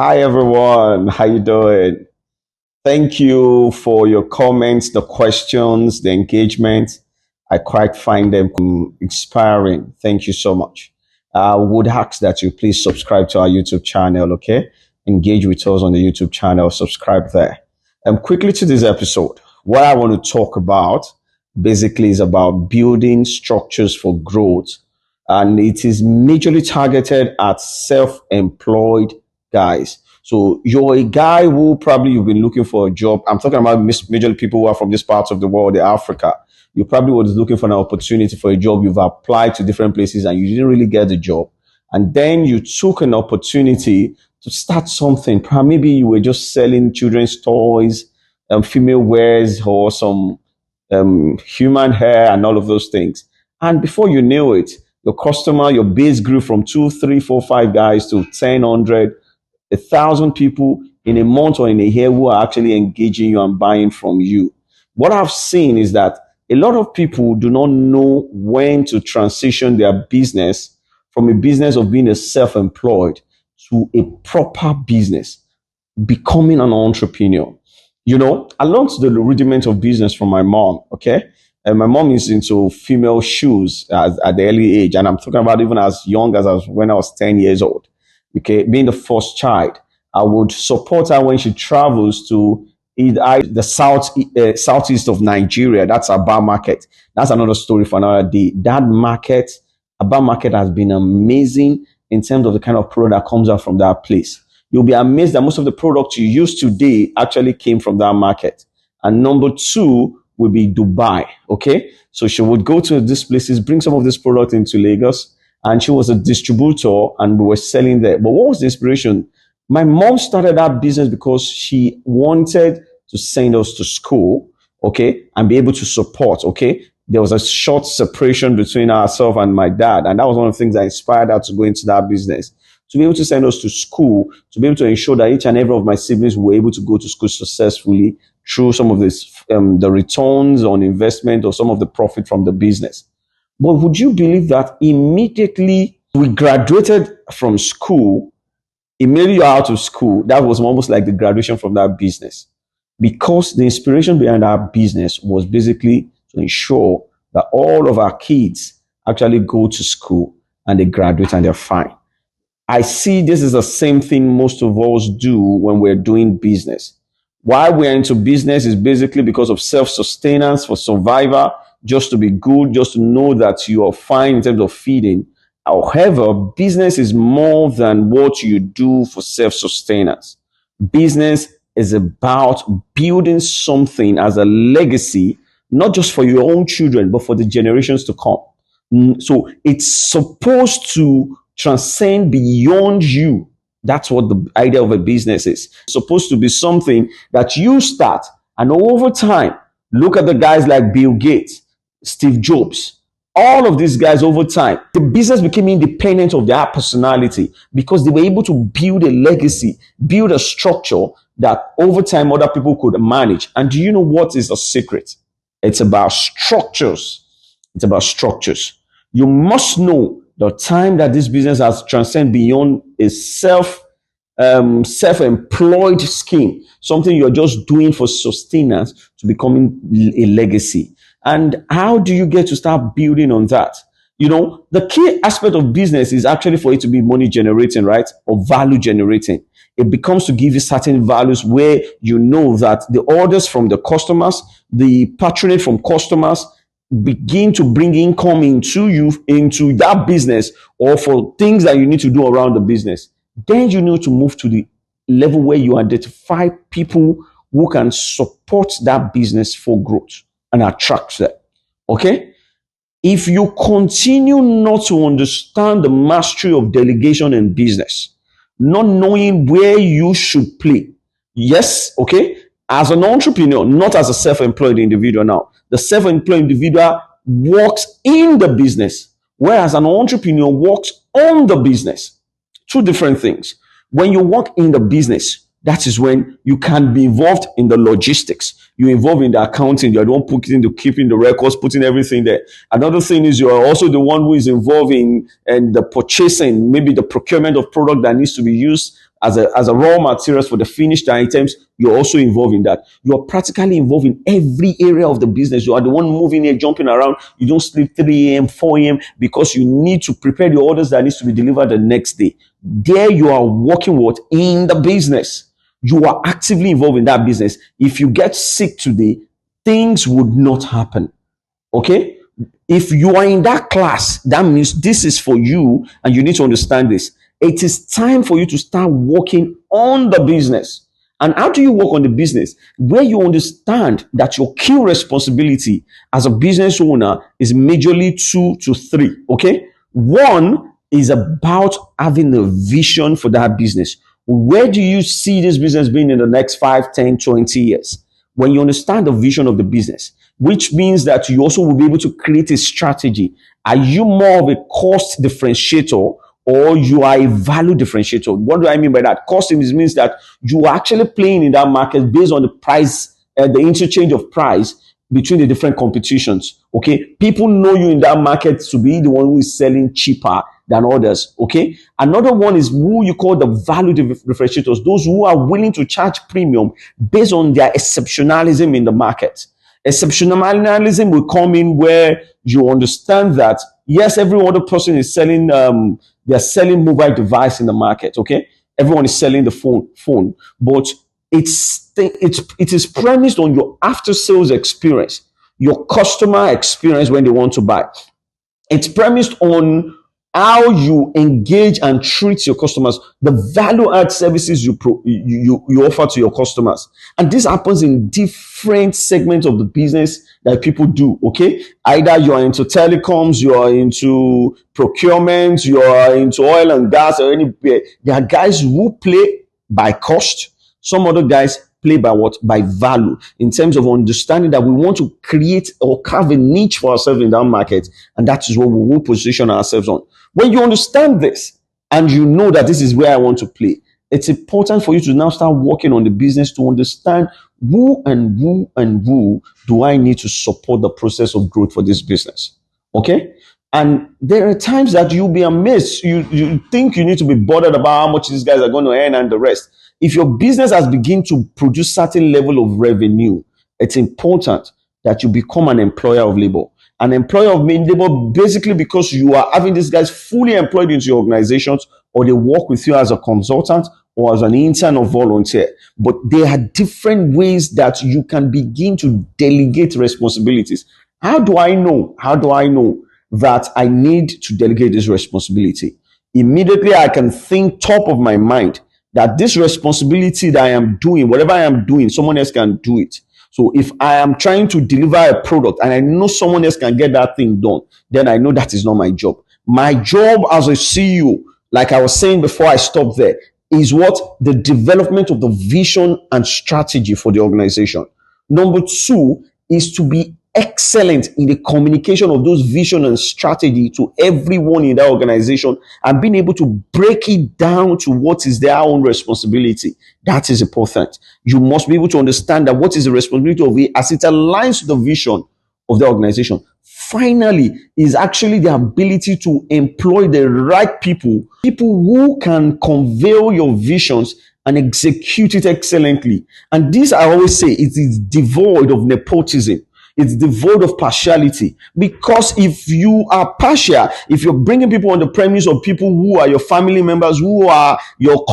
Hi everyone, how you doing? Thank you for your comments, the questions, the engagement. I quite find them inspiring. Thank you so much. I would ask that you please subscribe to our YouTube channel, okay? Engage with us on the YouTube channel, subscribe there. Quickly to this episode, what I want to talk about basically is about building structures for growth, and it is majorly targeted at self-employed guys. So you're a guy who probably you've been looking for a job. I'm talking about majorly people who are from this part of the world, in Africa. You probably was looking for an opportunity for a job. You've applied to different places and you didn't really get the job. And then you took an opportunity to start something. Maybe you were just selling children's toys, female wares, or some human hair and all of those things. And before you knew it, your base grew from two, three, four, five guys to 10, 100, 1,000 people in a month or in a year who are actually engaging you and buying from you. What I've seen is that a lot of people do not know when to transition their business from a business of being a self-employed to a proper business, becoming an entrepreneur. I learned the rudiment of business from my mom, okay? And my mom is into female shoes at the early age. And I'm talking about even as young as when I was 10 years old. Okay, being the first child, I would support her when she travels to either the southeast of Nigeria. That's Aba market. That's another story for another day. That market, Aba market, has been amazing in terms of the kind of product that comes out from that place. You'll be amazed that most of the products you use today actually came from that market. And number two would be Dubai. Okay, so she would go to these places, bring some of this product into Lagos, and she was a distributor and we were selling there. But what was the inspiration? My mom started that business because she wanted to send us to school, okay, and be able to support, okay. There was a short separation between herself and my dad, and that was one of the things that inspired her to go into that business. To be able to send us to school, to be able to ensure that each and every of my siblings were able to go to school successfully through some of this, the returns on investment or some of the profit from the business. But would you believe that immediately we graduated from school, immediately you're out of school, that was almost like the graduation from that business. Because the inspiration behind our business was basically to ensure that all of our kids actually go to school and they graduate and they're fine. I see this is the same thing most of us do when we're doing business. Why we're into business is basically because of self-sustenance, for survival, just to be good, just to know that you are fine in terms of feeding. However, business is more than what you do for self-sustenance. Business is about building something as a legacy, not just for your own children, but for the generations to come. So it's supposed to transcend beyond you. That's what the idea of a business is. It's supposed to be something that you start, and over time, look at the guys like Bill Gates, Steve Jobs, all of these guys. Over time, the business became independent of their personality because they were able to build a legacy, build a structure that over time other people could manage. And do you know what is the secret? It's about structures. It's about structures. You must know the time that this business has transcended beyond a self-employed scheme, something you're just doing for sustenance, to becoming a legacy. And how do you get to start building on that? The key aspect of business is actually for it to be money generating, right? Or value generating. It becomes to give you certain values where you know that the orders from the customers, the patronage from customers, begin to bring income into that business, or for things that you need to do around the business. Then you need to move to the level where you identify people who can support that business for growth and attract them. Okay? If you continue not to understand the mastery of delegation in business, not knowing where you should play, yes, okay, as an entrepreneur, not as a self-employed individual now. The self-employed individual works in the business, whereas an entrepreneur works on the business. Two different things. When you work in the business, that is when you can be involved in the logistics. You're involved in the accounting. You're the one putting the keeping the records, putting everything there. Another thing is you are also the one who is involved in the purchasing, maybe the procurement of product that needs to be used as a raw materials for the finished items, you're also involved in that. You're practically involved in every area of the business. You are the one moving here, jumping around. You don't sleep 3 a.m., 4 a.m. because you need to prepare the orders that needs to be delivered the next day. There you are working what? In the business. You are actively involved in that business. If you get sick today, things would not happen. Okay? If you are in that class, that means this is for you, and you need to understand this. It is time for you to start working on the business. And how do you work on the business? Where you understand that your key responsibility as a business owner is majorly 2 to 3. Okay? One is about having a vision for that business. Where do you see this business being in the next 5, 10, 20 years? When you understand the vision of the business, which means that you also will be able to create a strategy. Are you more of a cost differentiator, or you are a value differentiator? What do I mean by that? Cost means that you are actually playing in that market based on the price, the interchange of price between the different competitions. Okay, people know you in that market to be the one who is selling cheaper than others. Okay, another one is who you call the value differentiators, those who are willing to charge premium based on their exceptionalism in the market. Exceptionalism will come in where you understand that yes, every other person is selling they're selling mobile device in the market. Okay, everyone is selling the phone, but it is premised on your after sales experience, your customer experience when they want to buy. It's premised on how you engage and treat your customers, the value add services you offer to your customers. And this happens in different segments of the business that people do. Okay, either you are into telecoms, you are into procurement, you are into oil and gas, or any. There are guys who play by cost. Some other guys play by what? By value, in terms of understanding that we want to create or carve a niche for ourselves in that market, and that is what we will position ourselves on. When you understand this and you know that this is where I want to play, it's important for you to now start working on the business to understand who do I need to support the process of growth for this business. Okay? And there are times that you'll be amazed. You think you need to be bothered about how much these guys are going to earn and the rest. If your business has begun to produce certain level of revenue, it's important that you become an employer of labor. An employer of labor basically because you are having these guys fully employed into your organizations, or they work with you as a consultant or as an intern or volunteer. But there are different ways that you can begin to delegate responsibilities. How do I know? That I need to delegate this responsibility? Immediately I can think top of my mind that this responsibility that I am doing, whatever I am doing, someone else can do it. So if I am trying to deliver a product and I know someone else can get that thing done, then I know that is not my job. My job as a CEO, like I was saying before I stopped there, is what? The development of the vision and strategy for the organization. Number 2 is to be excellent in the communication of those vision and strategy to everyone in that organization, and being able to break it down to what is their own responsibility. That is important. You must be able to understand that what is the responsibility of it as it aligns to the vision of the organization. Finally, is actually the ability to employ the right people who can convey your visions and execute it excellently. And this, I always say, it is devoid of nepotism. It's devoid of partiality, because if you are partial, if you're bringing people on the premise of people who are your family members, who are your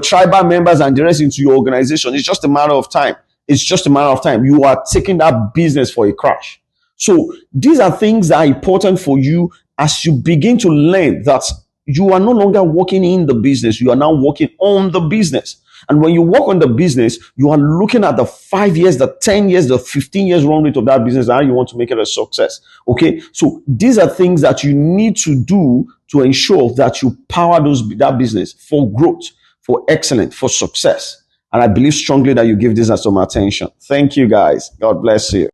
tribal members and the rest into your organization, it's just a matter of time. You are taking that business for a crash. So these are things that are important for you as you begin to learn that you are no longer working in the business. You are now working on the business. And when you work on the business, you are looking at the 5 years, the 10 years, the 15 years run rate of that business, and how you want to make it a success. Okay. So these are things that you need to do to ensure that you power that business for growth, for excellence, for success. And I believe strongly that you give this some attention. Thank you, guys. God bless you.